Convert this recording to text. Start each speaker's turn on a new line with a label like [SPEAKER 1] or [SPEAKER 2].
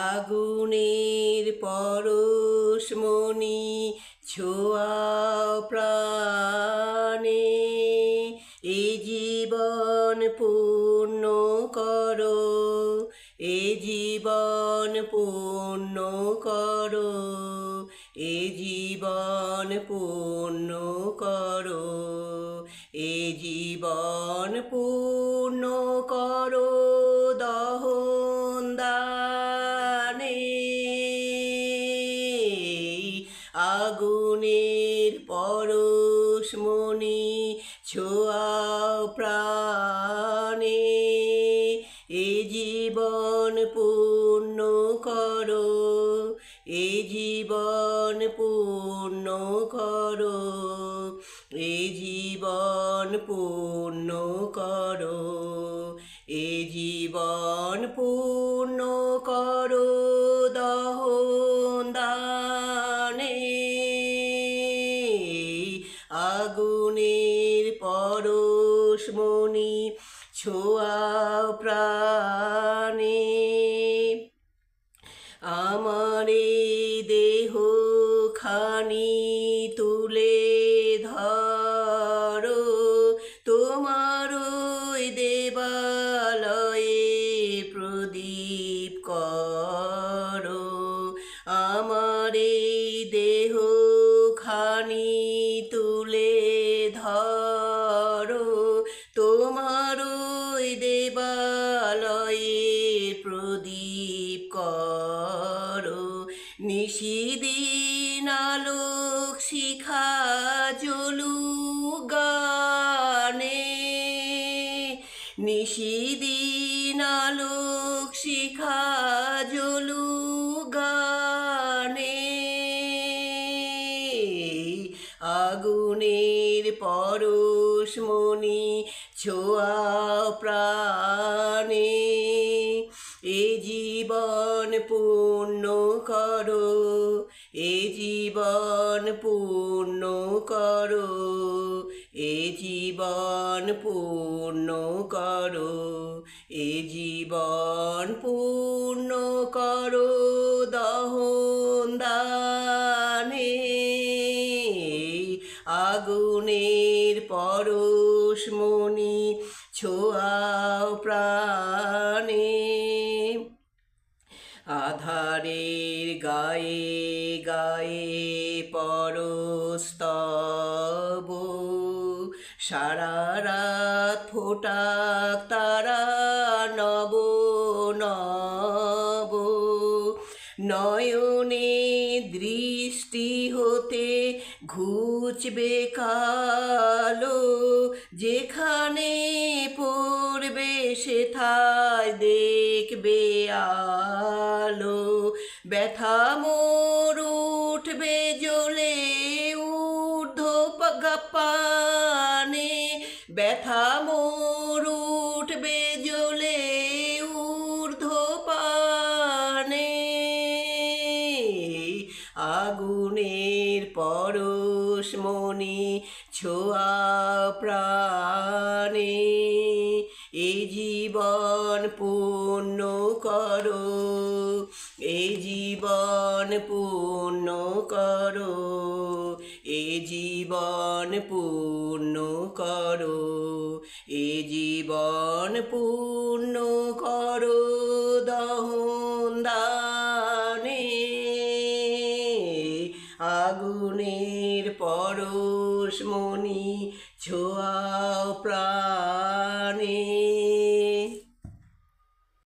[SPEAKER 1] আগুনের পরশমণি ছোঁয়াও প্রাণে, এ জীবন পূর্ণ করো, এ জীবন পূর্ণ করো, এ জীবন পূর্ণ করো, এ জীবন পূর্ণ করো দহন দানে। আগুনের পরশমণি ছোঁয়াও প্রাণে, এ জীবন পূর্ণ করো, এ জীবন পূর্ণ করো, এ জীবন পূর্ণ করো, এ জীবন পূর্ণ করো দহন দানে। আগুনের পরশমণি ছোঁয়াও প্রাণে, আমার এই দেহ খানি তুলে ধরো, তোমার ওই দেবালয়ে প্রদীপ করো। আমার এই দেহ খানি তুলে ধরো, তোমার ওই দেবালয়ে প্রদীপ করো। নিশিদিন আলোক শিখা জ্বলুক গানে, নিশিদিন আলোক শিখা জ্বলুক গানে। আগুনের পরশমণি ছোঁয়াও প্রাণে, এ জীবন পূর্ণ করো, এ জীবন পূর্ণ করো, এ জীবন পূর্ণ করো, এ জীবন পূর্ণ করো দহন দানে। আগুনের পরশমণি ছোঁয়াও প্রাণে, আধারের গায়ে গায়ে পরস্তব, সারা রাত ফোটাক তারা নব নব। নয়নে দৃষ্টি হতে ঘুচবে কালো, যেখানে পড়বে সেথায় দেখবে আলো। ব্যথা মোর উঠবে জ্বলে ঊর্ধ্ব পানে, ব্যথা মোর উঠবে জ্বলে ঊর্ধ্ব পানে। আগুনের পরশমণি ছোঁয়াও প্রাণে, এ জীবন পূর্ণ করো, এ জীবন পূর্ণ করো, এ জীবন পূর্ণ করো, এ জীবন পূর্ণ করো দহন দানে। আগুনের পরশমণি ছোঁয়াও প্রাণে।